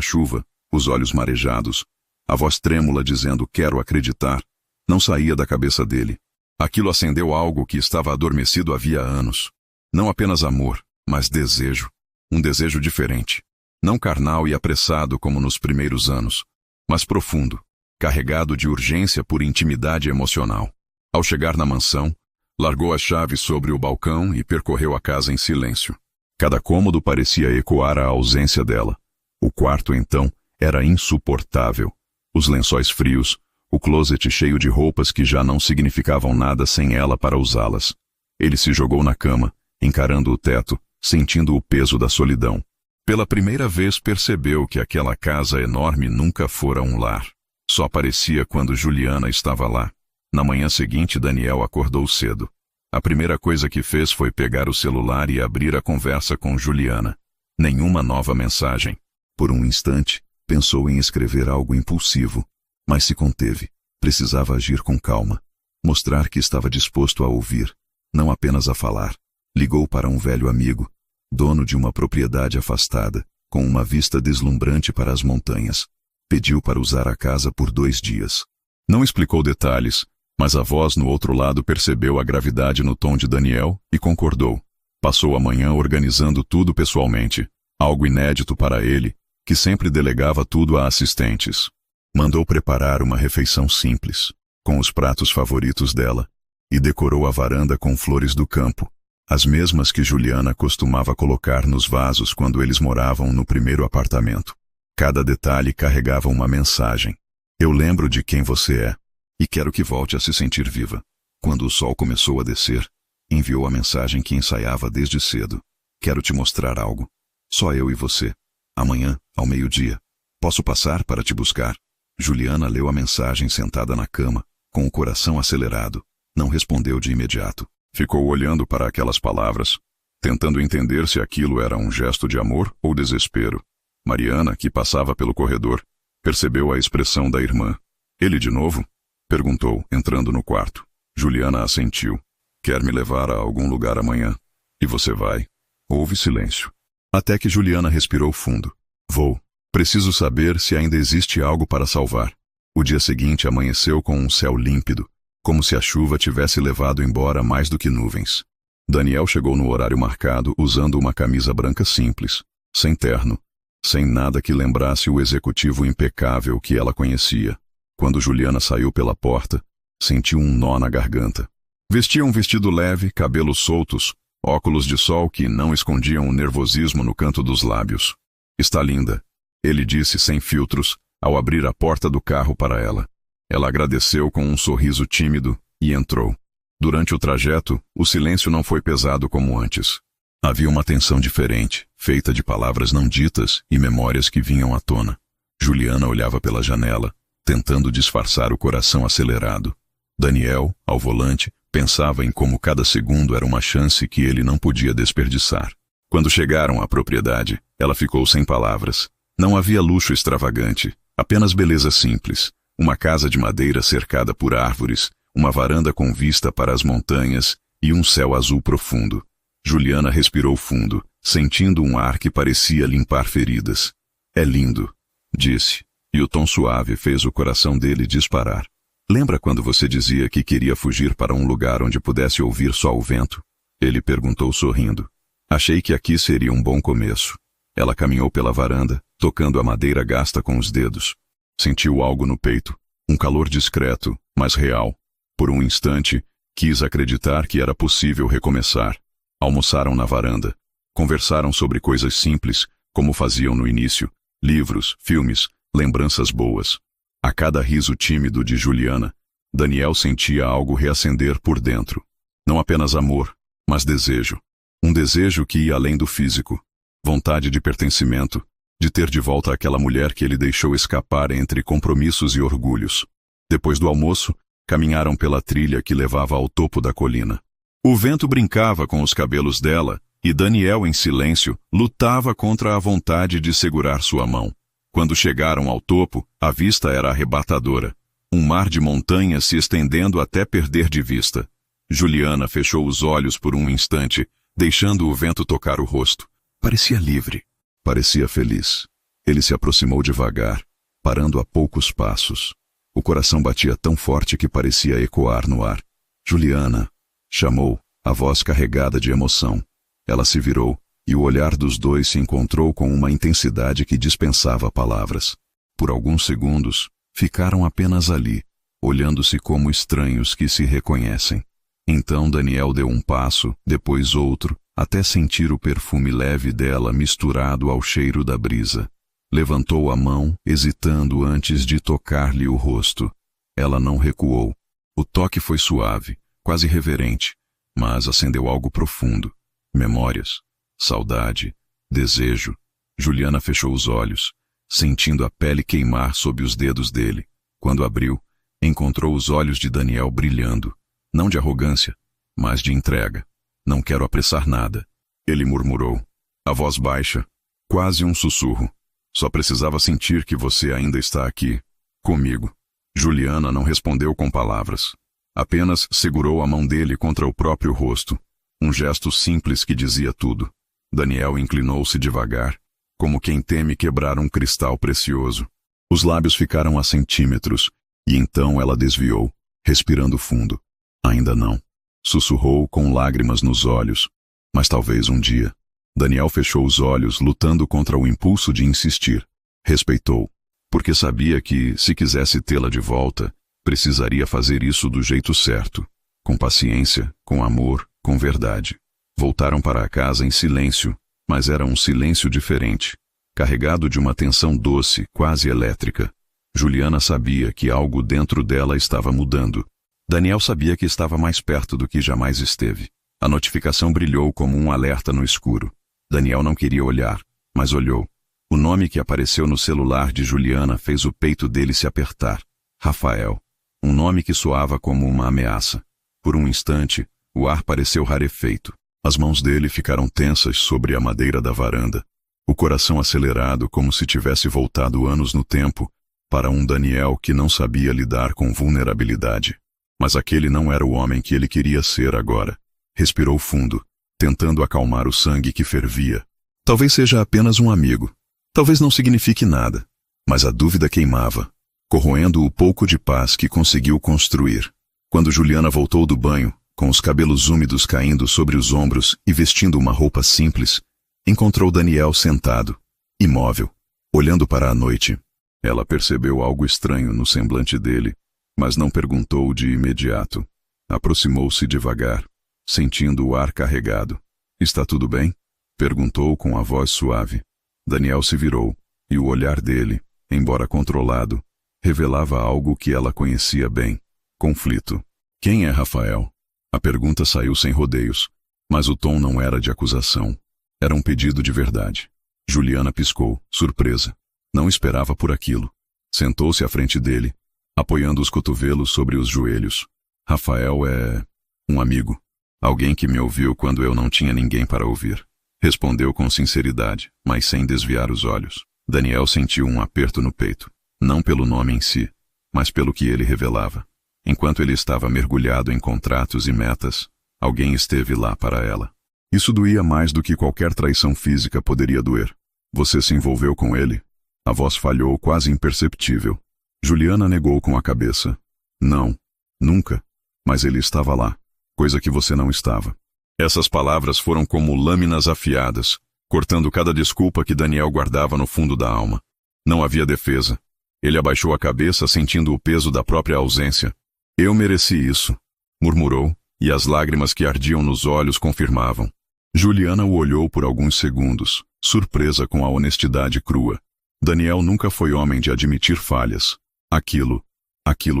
chuva, os olhos marejados, a voz trêmula dizendo "quero acreditar", não saía da cabeça dele. Aquilo acendeu algo que estava adormecido havia anos. Não apenas amor, mas desejo. Um desejo diferente. Não carnal e apressado como nos primeiros anos, mas profundo, carregado de urgência por intimidade emocional. Ao chegar na mansão, largou as chaves sobre o balcão e percorreu a casa em silêncio. Cada cômodo parecia ecoar a ausência dela. O quarto, então, era insuportável. Os lençóis frios, o closet cheio de roupas que já não significavam nada sem ela para usá-las. Ele se jogou na cama, encarando o teto, sentindo o peso da solidão. Pela primeira vez percebeu que aquela casa enorme nunca fora um lar. Só aparecia quando Juliana estava lá. Na manhã seguinte, Daniel acordou cedo. A primeira coisa que fez foi pegar o celular e abrir a conversa com Juliana. Nenhuma nova mensagem. Por um instante, pensou em escrever algo impulsivo, mas se conteve. Precisava agir com calma. Mostrar que estava disposto a ouvir, não apenas a falar. Ligou para um velho amigo, dono de uma propriedade afastada, com uma vista deslumbrante para as montanhas. Pediu para usar a casa por 2 dias. Não explicou detalhes, mas a voz no outro lado percebeu a gravidade no tom de Daniel e concordou. Passou a manhã organizando tudo pessoalmente, algo inédito para ele, que sempre delegava tudo a assistentes. Mandou preparar uma refeição simples, com os pratos favoritos dela, e decorou a varanda com flores do campo, as mesmas que Juliana costumava colocar nos vasos quando eles moravam no primeiro apartamento. Cada detalhe carregava uma mensagem. Eu lembro de quem você é, e quero que volte a se sentir viva. Quando o sol começou a descer, enviou a mensagem que ensaiava desde cedo. Quero te mostrar algo. Só eu e você. Amanhã, ao meio-dia. Posso passar para te buscar? Juliana leu a mensagem sentada na cama, com o coração acelerado. Não respondeu de imediato. Ficou olhando para aquelas palavras, tentando entender se aquilo era um gesto de amor ou desespero. Mariana, que passava pelo corredor, percebeu a expressão da irmã. Ele de novo? Perguntou, entrando no quarto. Juliana assentiu. Quer me levar a algum lugar amanhã? E você vai? Houve silêncio. Até que Juliana respirou fundo. Vou. Preciso saber se ainda existe algo para salvar. O dia seguinte amanheceu com um céu límpido, como se a chuva tivesse levado embora mais do que nuvens. Daniel chegou no horário marcado usando uma camisa branca simples, sem terno, sem nada que lembrasse o executivo impecável que ela conhecia. Quando Juliana saiu pela porta, sentiu um nó na garganta. Vestia um vestido leve, cabelos soltos, óculos de sol que não escondiam o nervosismo no canto dos lábios. Está linda, ele disse sem filtros, ao abrir a porta do carro para ela. Ela agradeceu com um sorriso tímido e entrou. Durante o trajeto, o silêncio não foi pesado como antes. Havia uma tensão diferente, feita de palavras não ditas e memórias que vinham à tona. Juliana olhava pela janela, tentando disfarçar o coração acelerado. Daniel, ao volante, pensava em como cada segundo era uma chance que ele não podia desperdiçar. Quando chegaram à propriedade, ela ficou sem palavras. Não havia luxo extravagante, apenas beleza simples. Uma casa de madeira cercada por árvores, uma varanda com vista para as montanhas e um céu azul profundo. Juliana respirou fundo, sentindo um ar que parecia limpar feridas. É lindo, disse, e o tom suave fez o coração dele disparar. Lembra quando você dizia que queria fugir para um lugar onde pudesse ouvir só o vento? Ele perguntou sorrindo. Achei que aqui seria um bom começo. Ela caminhou pela varanda, tocando a madeira gasta com os dedos. Sentiu algo no peito, um calor discreto, mas real. Por um instante, quis acreditar que era possível recomeçar. Almoçaram na varanda. Conversaram sobre coisas simples, como faziam no início. Livros, filmes, lembranças boas. A cada riso tímido de Juliana, Daniel sentia algo reacender por dentro. Não apenas amor, mas desejo. Um desejo que ia além do físico. Vontade de pertencimento, de ter de volta aquela mulher que ele deixou escapar entre compromissos e orgulhos. Depois do almoço, caminharam pela trilha que levava ao topo da colina. O vento brincava com os cabelos dela, e Daniel, em silêncio, lutava contra a vontade de segurar sua mão. Quando chegaram ao topo, a vista era arrebatadora. Um mar de montanhas se estendendo até perder de vista. Juliana fechou os olhos por um instante, deixando o vento tocar o rosto. Parecia livre. Parecia feliz. Ele se aproximou devagar, parando a poucos passos. O coração batia tão forte que parecia ecoar no ar. Juliana, chamou, a voz carregada de emoção. Ela se virou, e o olhar dos dois se encontrou com uma intensidade que dispensava palavras. Por alguns segundos, ficaram apenas ali, olhando-se como estranhos que se reconhecem. Então Daniel deu um passo, depois outro, até sentir o perfume leve dela misturado ao cheiro da brisa. Levantou a mão, hesitando antes de tocar-lhe o rosto. Ela não recuou. O toque foi suave, quase reverente, mas acendeu algo profundo. Memórias, saudade, desejo. Juliana fechou os olhos, sentindo a pele queimar sob os dedos dele. Quando abriu, encontrou os olhos de Daniel brilhando, não de arrogância, mas de entrega. Não quero apressar nada, ele murmurou, a voz baixa, quase um sussurro. Só precisava sentir que você ainda está aqui, comigo. Juliana não respondeu com palavras. Apenas segurou a mão dele contra o próprio rosto. Um gesto simples que dizia tudo. Daniel inclinou-se devagar, como quem teme quebrar um cristal precioso. Os lábios ficaram a centímetros, e então ela desviou, respirando fundo. Ainda não. Sussurrou com lágrimas nos olhos. Mas talvez um dia. Daniel fechou os olhos, lutando contra o impulso de insistir. Respeitou, porque sabia que, se quisesse tê-la de volta, precisaria fazer isso do jeito certo. Com paciência, com amor, com verdade. Voltaram para a casa em silêncio, mas era um silêncio diferente, carregado de uma tensão doce, quase elétrica. Juliana sabia que algo dentro dela estava mudando. Daniel sabia que estava mais perto do que jamais esteve. A notificação brilhou como um alerta no escuro. Daniel não queria olhar, mas olhou. O nome que apareceu no celular de Juliana fez o peito dele se apertar. Rafael. Um nome que soava como uma ameaça. Por um instante, o ar pareceu rarefeito. As mãos dele ficaram tensas sobre a madeira da varanda. O coração acelerado como se tivesse voltado anos no tempo, para um Daniel que não sabia lidar com vulnerabilidade. Mas aquele não era o homem que ele queria ser agora. Respirou fundo, tentando acalmar o sangue que fervia. Talvez seja apenas um amigo. Talvez não signifique nada. Mas a dúvida queimava, corroendo o pouco de paz que conseguiu construir. Quando Juliana voltou do banho, com os cabelos úmidos caindo sobre os ombros e vestindo uma roupa simples, encontrou Daniel sentado, imóvel, olhando para a noite. Ela percebeu algo estranho no semblante dele, mas não perguntou de imediato. Aproximou-se devagar, sentindo o ar carregado. Está tudo bem? Perguntou com a voz suave. Daniel se virou, e o olhar dele, embora controlado, revelava algo que ela conhecia bem. Conflito. Quem é Rafael? A pergunta saiu sem rodeios, mas o tom não era de acusação. Era um pedido de verdade. Juliana piscou, surpresa. Não esperava por aquilo. Sentou-se à frente dele, apoiando os cotovelos sobre os joelhos. Rafael é um amigo. Alguém que me ouviu quando eu não tinha ninguém para ouvir. Respondeu com sinceridade, mas sem desviar os olhos. Daniel sentiu um aperto no peito. Não pelo nome em si, mas pelo que ele revelava. Enquanto ele estava mergulhado em contratos e metas, alguém esteve lá para ela. Isso doía mais do que qualquer traição física poderia doer. Você se envolveu com ele? A voz falhou, quase imperceptível. Juliana negou com a cabeça. Não, nunca. Mas ele estava lá, coisa que você não estava. Essas palavras foram como lâminas afiadas, cortando cada desculpa que Daniel guardava no fundo da alma. Não havia defesa. Ele abaixou a cabeça, sentindo o peso da própria ausência. Eu mereci isso, murmurou, e as lágrimas que ardiam nos olhos confirmavam. Juliana o olhou por alguns segundos, surpresa com a honestidade crua. Daniel nunca foi homem de admitir falhas. Aquilo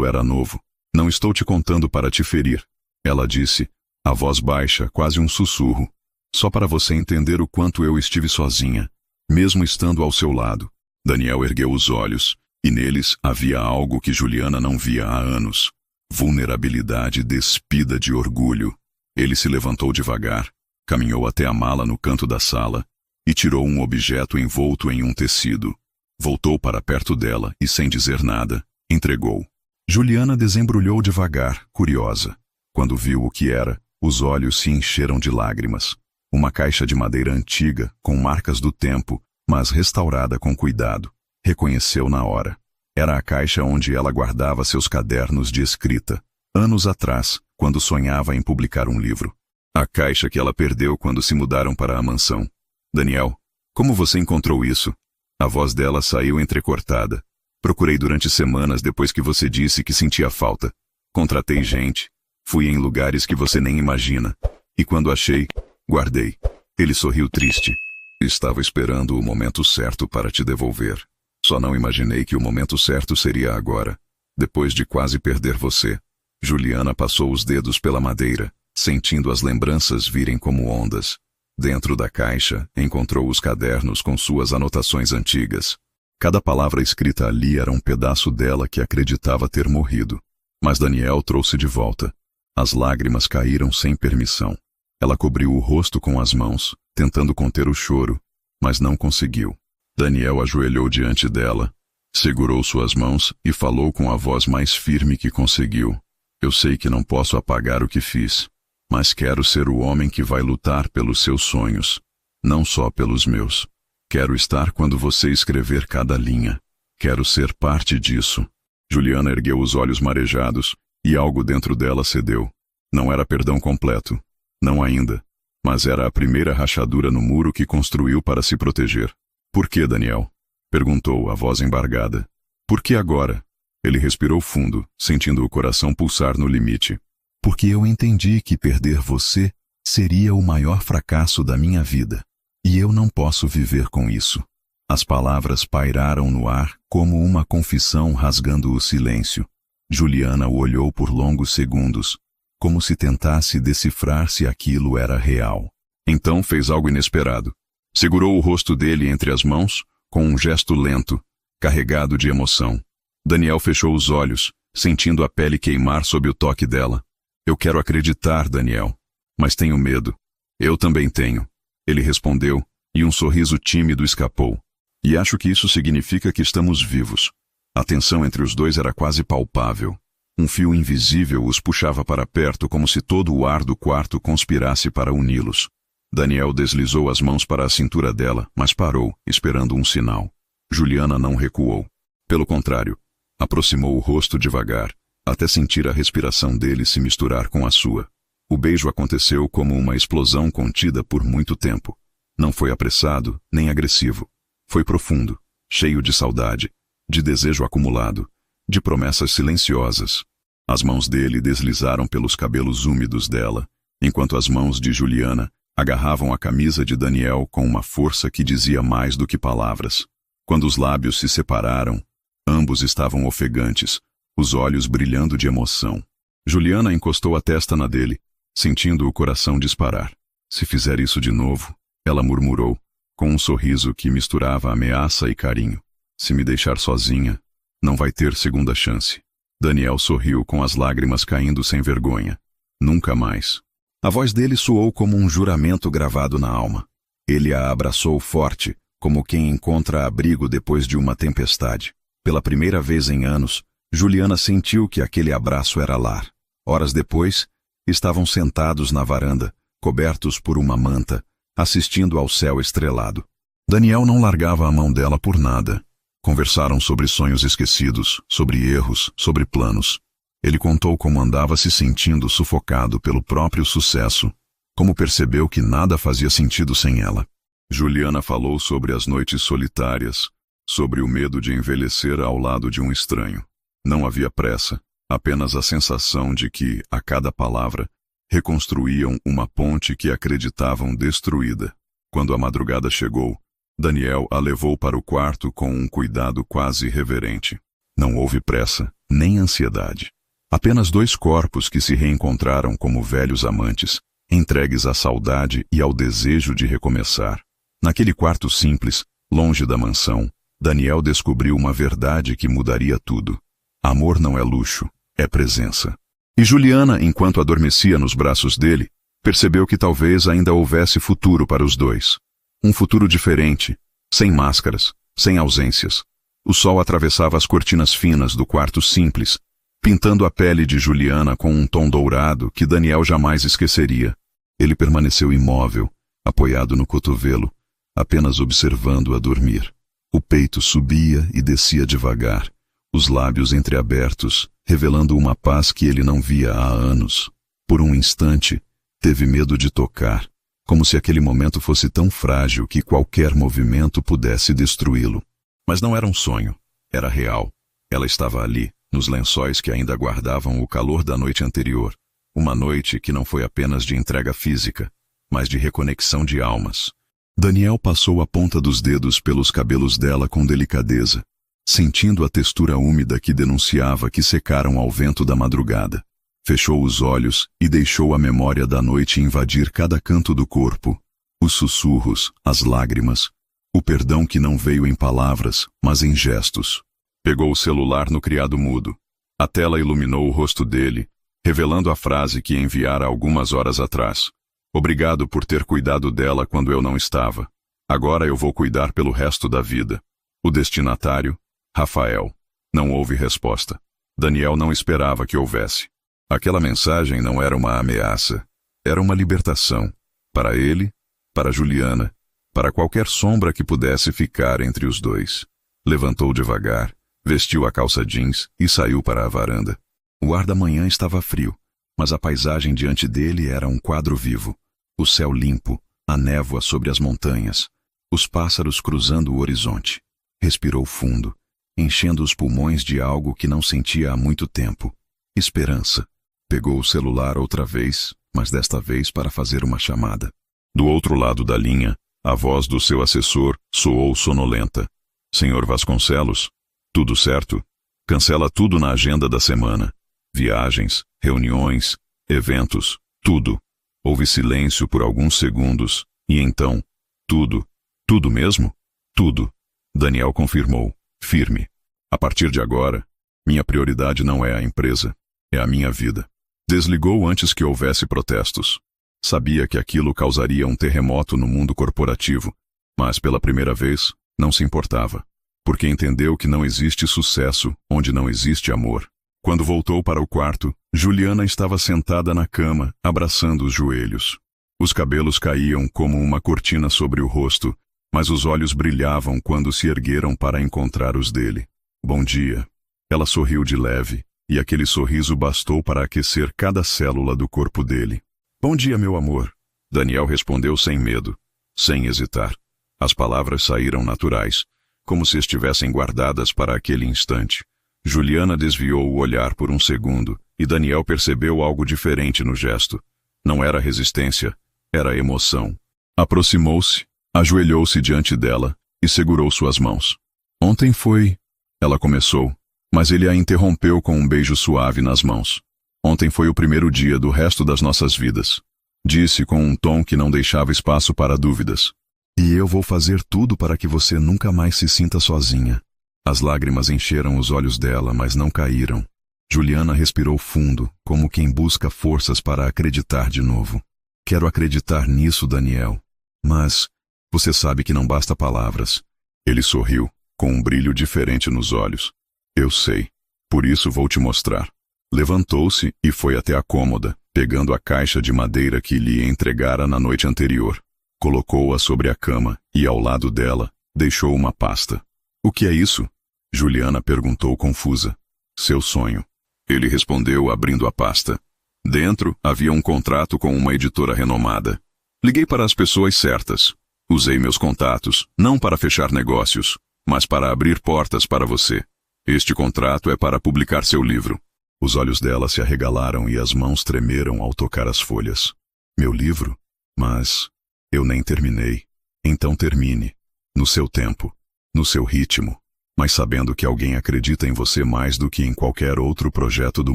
era novo. Não estou te contando para te ferir, ela disse, a voz baixa, quase um sussurro. Só para você entender o quanto eu estive sozinha, mesmo estando ao seu lado. Daniel ergueu os olhos, e neles havia algo que Juliana não via há anos. Vulnerabilidade despida de orgulho. Ele se levantou devagar, caminhou até a mala no canto da sala e tirou um objeto envolto em um tecido. Voltou para perto dela e, sem dizer nada, entregou. Juliana desembrulhou devagar, curiosa. Quando viu o que era, os olhos se encheram de lágrimas. Uma caixa de madeira antiga, com marcas do tempo, mas restaurada com cuidado. Reconheceu na hora. Era a caixa onde ela guardava seus cadernos de escrita, anos atrás, quando sonhava em publicar um livro. A caixa que ela perdeu quando se mudaram para a mansão. Daniel, como você encontrou isso? A voz dela saiu entrecortada. Procurei durante semanas depois que você disse que sentia falta. Contratei gente. Fui em lugares que você nem imagina. E quando achei, guardei. Ele sorriu triste. Estava esperando o momento certo para te devolver. Só não imaginei que o momento certo seria agora, depois de quase perder você. Juliana passou os dedos pela madeira, sentindo as lembranças virem como ondas. Dentro da caixa, encontrou os cadernos com suas anotações antigas. Cada palavra escrita ali era um pedaço dela que acreditava ter morrido. Mas Daniel trouxe de volta. As lágrimas caíram sem permissão. Ela cobriu o rosto com as mãos, tentando conter o choro, mas não conseguiu. Daniel ajoelhou diante dela, segurou suas mãos e falou com a voz mais firme que conseguiu. Eu sei que não posso apagar o que fiz, mas quero ser o homem que vai lutar pelos seus sonhos, não só pelos meus. Quero estar quando você escrever cada linha. Quero ser parte disso. Juliana ergueu os olhos marejados, e algo dentro dela cedeu. Não era perdão completo. Não ainda. Mas era a primeira rachadura no muro que construiu para se proteger. Por que, Daniel? Perguntou, a voz embargada. Por que agora? Ele respirou fundo, sentindo o coração pulsar no limite. Porque eu entendi que perder você seria o maior fracasso da minha vida. E eu não posso viver com isso. As palavras pairaram no ar como uma confissão rasgando o silêncio. Juliana o olhou por longos segundos, como se tentasse decifrar se aquilo era real. Então fez algo inesperado. Segurou o rosto dele entre as mãos, com um gesto lento, carregado de emoção. Daniel fechou os olhos, sentindo a pele queimar sob o toque dela. Eu quero acreditar, Daniel, mas tenho medo. Eu também tenho. Ele respondeu, e um sorriso tímido escapou. E acho que isso significa que estamos vivos. A tensão entre os dois era quase palpável. Um fio invisível os puxava para perto como se todo o ar do quarto conspirasse para uni-los. Daniel deslizou as mãos para a cintura dela, mas parou, esperando um sinal. Juliana não recuou. Pelo contrário, aproximou o rosto devagar, até sentir a respiração dele se misturar com a sua. O beijo aconteceu como uma explosão contida por muito tempo. Não foi apressado, nem agressivo. Foi profundo, cheio de saudade, de desejo acumulado, de promessas silenciosas. As mãos dele deslizaram pelos cabelos úmidos dela, enquanto as mãos de Juliana agarravam a camisa de Daniel com uma força que dizia mais do que palavras. Quando os lábios se separaram, ambos estavam ofegantes, os olhos brilhando de emoção. Juliana encostou a testa na dele, sentindo o coração disparar. Se fizer isso de novo, ela murmurou, com um sorriso que misturava ameaça e carinho. Se me deixar sozinha, não vai ter segunda chance. Daniel sorriu com as lágrimas caindo sem vergonha. Nunca mais. A voz dele soou como um juramento gravado na alma. Ele a abraçou forte, como quem encontra abrigo depois de uma tempestade. Pela primeira vez em anos, Juliana sentiu que aquele abraço era lar. Horas depois, estavam sentados na varanda, cobertos por uma manta, assistindo ao céu estrelado. Daniel não largava a mão dela por nada. Conversaram sobre sonhos esquecidos, sobre erros, sobre planos. Ele contou como andava se sentindo sufocado pelo próprio sucesso, como percebeu que nada fazia sentido sem ela. Juliana falou sobre as noites solitárias, sobre o medo de envelhecer ao lado de um estranho. Não havia pressa, apenas a sensação de que, a cada palavra, reconstruíam uma ponte que acreditavam destruída. Quando a madrugada chegou, Daniel a levou para o quarto com um cuidado quase reverente. Não houve pressa, nem ansiedade. Apenas dois corpos que se reencontraram como velhos amantes, entregues à saudade e ao desejo de recomeçar. Naquele quarto simples, longe da mansão, Daniel descobriu uma verdade que mudaria tudo. Amor não é luxo, é presença. E Juliana, enquanto adormecia nos braços dele, percebeu que talvez ainda houvesse futuro para os dois. Um futuro diferente, sem máscaras, sem ausências. O sol atravessava as cortinas finas do quarto simples, pintando a pele de Juliana com um tom dourado que Daniel jamais esqueceria. Ele permaneceu imóvel, apoiado no cotovelo, apenas observando-a dormir. O peito subia e descia devagar, os lábios entreabertos, revelando uma paz que ele não via há anos. Por um instante, teve medo de tocar, como se aquele momento fosse tão frágil que qualquer movimento pudesse destruí-lo. Mas não era um sonho, era real. Ela estava ali, nos lençóis que ainda guardavam o calor da noite anterior. Uma noite que não foi apenas de entrega física, mas de reconexão de almas. Daniel passou a ponta dos dedos pelos cabelos dela com delicadeza, sentindo a textura úmida que denunciava que secaram ao vento da madrugada. Fechou os olhos e deixou a memória da noite invadir cada canto do corpo. Os sussurros, as lágrimas, o perdão que não veio em palavras, mas em gestos. Pegou o celular no criado mudo. A tela iluminou o rosto dele, revelando a frase que enviara algumas horas atrás. Obrigado por ter cuidado dela quando eu não estava. Agora eu vou cuidar pelo resto da vida. O destinatário, Rafael. Não houve resposta. Daniel não esperava que houvesse. Aquela mensagem não era uma ameaça. Era uma libertação. Para ele, para Juliana, para qualquer sombra que pudesse ficar entre os dois. Levantou devagar, vestiu a calça jeans e saiu para a varanda. O ar da manhã estava frio, mas a paisagem diante dele era um quadro vivo. O céu limpo, a névoa sobre as montanhas, os pássaros cruzando o horizonte. Respirou fundo, enchendo os pulmões de algo que não sentia há muito tempo. Esperança. Pegou o celular outra vez, mas desta vez para fazer uma chamada. Do outro lado da linha, a voz do seu assessor soou sonolenta. Senhor Vasconcelos, tudo certo? Cancela tudo na agenda da semana. Viagens, reuniões, eventos, tudo. Houve silêncio por alguns segundos, e então, tudo mesmo? Tudo. Daniel confirmou, firme. A partir de agora, minha prioridade não é a empresa, é a minha vida. Desligou antes que houvesse protestos. Sabia que aquilo causaria um terremoto no mundo corporativo, mas pela primeira vez, não se importava, porque entendeu que não existe sucesso onde não existe amor. Quando voltou para o quarto, Juliana estava sentada na cama, abraçando os joelhos. Os cabelos caíam como uma cortina sobre o rosto, mas os olhos brilhavam quando se ergueram para encontrar os dele. Bom dia. Ela sorriu de leve, e aquele sorriso bastou para aquecer cada célula do corpo dele. Bom dia, meu amor. Daniel respondeu sem medo, sem hesitar. As palavras saíram naturais, como se estivessem guardadas para aquele instante. Juliana desviou o olhar por um segundo, e Daniel percebeu algo diferente no gesto. Não era resistência, era emoção. Aproximou-se, ajoelhou-se diante dela e segurou suas mãos. Ontem foi... Ela começou, mas ele a interrompeu com um beijo suave nas mãos. Ontem foi o primeiro dia do resto das nossas vidas. Disse com um tom que não deixava espaço para dúvidas. E eu vou fazer tudo para que você nunca mais se sinta sozinha. As lágrimas encheram os olhos dela, mas não caíram. Juliana respirou fundo, como quem busca forças para acreditar de novo. Quero acreditar nisso, Daniel. Mas você sabe que não basta palavras. Ele sorriu, com um brilho diferente nos olhos. Eu sei. Por isso vou te mostrar. Levantou-se e foi até a cômoda, pegando a caixa de madeira que lhe entregara na noite anterior. Colocou-a sobre a cama e, ao lado dela, deixou uma pasta. O que é isso? Juliana perguntou confusa. Seu sonho. Ele respondeu abrindo a pasta. Dentro havia um contrato com uma editora renomada. Liguei para as pessoas certas. Usei meus contatos, não para fechar negócios, mas para abrir portas para você. Este contrato é para publicar seu livro. Os olhos dela se arregalaram e as mãos tremeram ao tocar as folhas. Meu livro? Mas eu nem terminei. Então termine. No seu tempo. No seu ritmo. Mas sabendo que alguém acredita em você mais do que em qualquer outro projeto do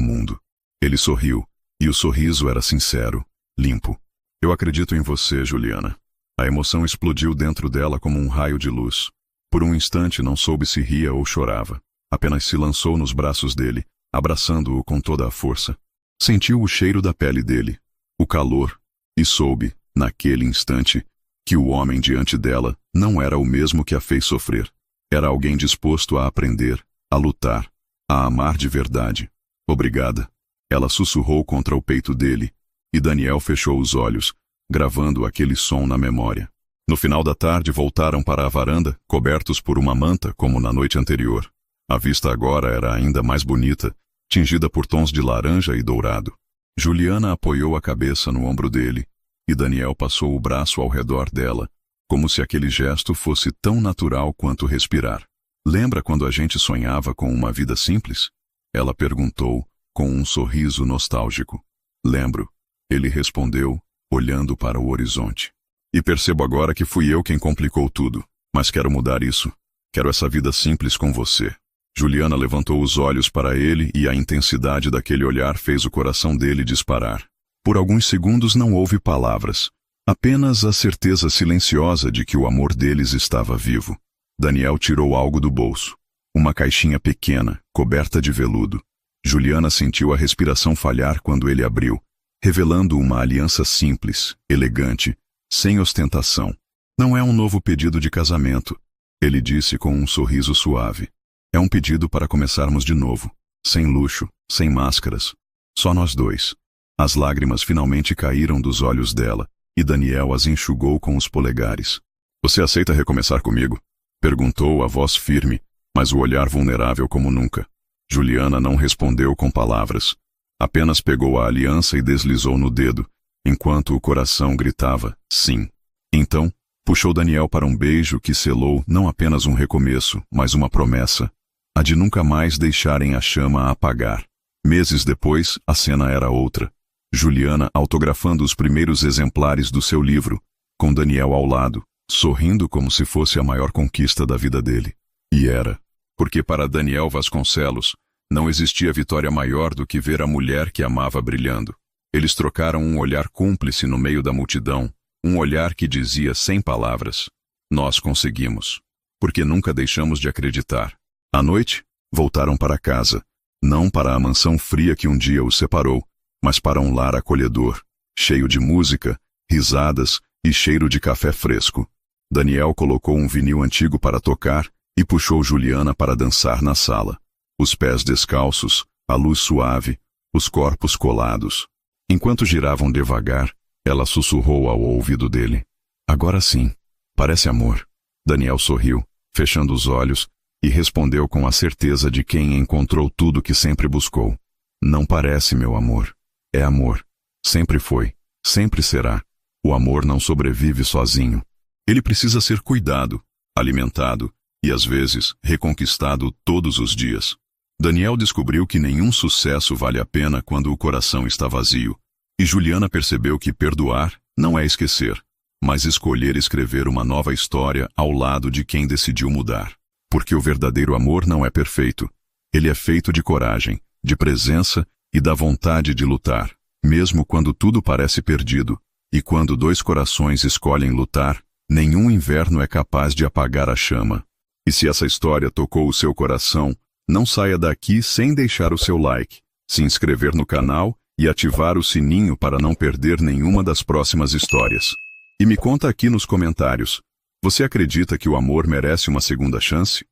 mundo. Ele sorriu, e o sorriso era sincero, limpo. Eu acredito em você, Juliana. A emoção explodiu dentro dela como um raio de luz. Por um instante não soube se ria ou chorava. Apenas se lançou nos braços dele, abraçando-o com toda a força. Sentiu o cheiro da pele dele, o calor, e soube, naquele instante, que o homem diante dela não era o mesmo que a fez sofrer. Era alguém disposto a aprender, a lutar, a amar de verdade. Obrigada. Ela sussurrou contra o peito dele, e Daniel fechou os olhos, gravando aquele som na memória. No final da tarde voltaram para a varanda, cobertos por uma manta como na noite anterior. A vista agora era ainda mais bonita, tingida por tons de laranja e dourado. Juliana apoiou a cabeça no ombro dele, e Daniel passou o braço ao redor dela, como se aquele gesto fosse tão natural quanto respirar. Lembra quando a gente sonhava com uma vida simples? Ela perguntou, com um sorriso nostálgico. Lembro. Ele respondeu, olhando para o horizonte. E percebo agora que fui eu quem complicou tudo, mas quero mudar isso. Quero essa vida simples com você. Juliana levantou os olhos para ele e a intensidade daquele olhar fez o coração dele disparar. Por alguns segundos não houve palavras, apenas a certeza silenciosa de que o amor deles estava vivo. Daniel tirou algo do bolso. Uma caixinha pequena, coberta de veludo. Juliana sentiu a respiração falhar quando ele abriu, revelando uma aliança simples, elegante, sem ostentação. Não é um novo pedido de casamento, ele disse com um sorriso suave. É um pedido para começarmos de novo, sem luxo, sem máscaras, só nós dois. As lágrimas finalmente caíram dos olhos dela, e Daniel as enxugou com os polegares. Você aceita recomeçar comigo? Perguntou a voz firme, mas o olhar vulnerável como nunca. Juliana não respondeu com palavras. Apenas pegou a aliança e deslizou no dedo, enquanto o coração gritava, sim. Então, puxou Daniel para um beijo que selou não apenas um recomeço, mas uma promessa, a de nunca mais deixarem a chama apagar. Meses depois, a cena era outra. Juliana autografando os primeiros exemplares do seu livro, com Daniel ao lado, sorrindo como se fosse a maior conquista da vida dele. E era, porque para Daniel Vasconcelos, não existia vitória maior do que ver a mulher que amava brilhando. Eles trocaram um olhar cúmplice no meio da multidão, um olhar que dizia sem palavras, nós conseguimos. Porque nunca deixamos de acreditar. À noite, voltaram para casa, não para a mansão fria que um dia os separou, mas para um lar acolhedor, cheio de música, risadas e cheiro de café fresco. Daniel colocou um vinil antigo para tocar e puxou Juliana para dançar na sala. Os pés descalços, a luz suave, os corpos colados. Enquanto giravam devagar, ela sussurrou ao ouvido dele. Agora sim, parece amor. Daniel sorriu, fechando os olhos, e respondeu com a certeza de quem encontrou tudo que sempre buscou. Não parece, meu amor. É amor. Sempre foi. Sempre será. O amor não sobrevive sozinho. Ele precisa ser cuidado, alimentado e, às vezes, reconquistado todos os dias. Daniel descobriu que nenhum sucesso vale a pena quando o coração está vazio. E Juliana percebeu que perdoar não é esquecer, mas escolher escrever uma nova história ao lado de quem decidiu mudar. Porque o verdadeiro amor não é perfeito. Ele é feito de coragem, de presença e da vontade de lutar, mesmo quando tudo parece perdido. E quando dois corações escolhem lutar, nenhum inverno é capaz de apagar a chama. E se essa história tocou o seu coração, não saia daqui sem deixar o seu like, se inscrever no canal e ativar o sininho para não perder nenhuma das próximas histórias. E me conta aqui nos comentários, você acredita que o amor merece uma segunda chance?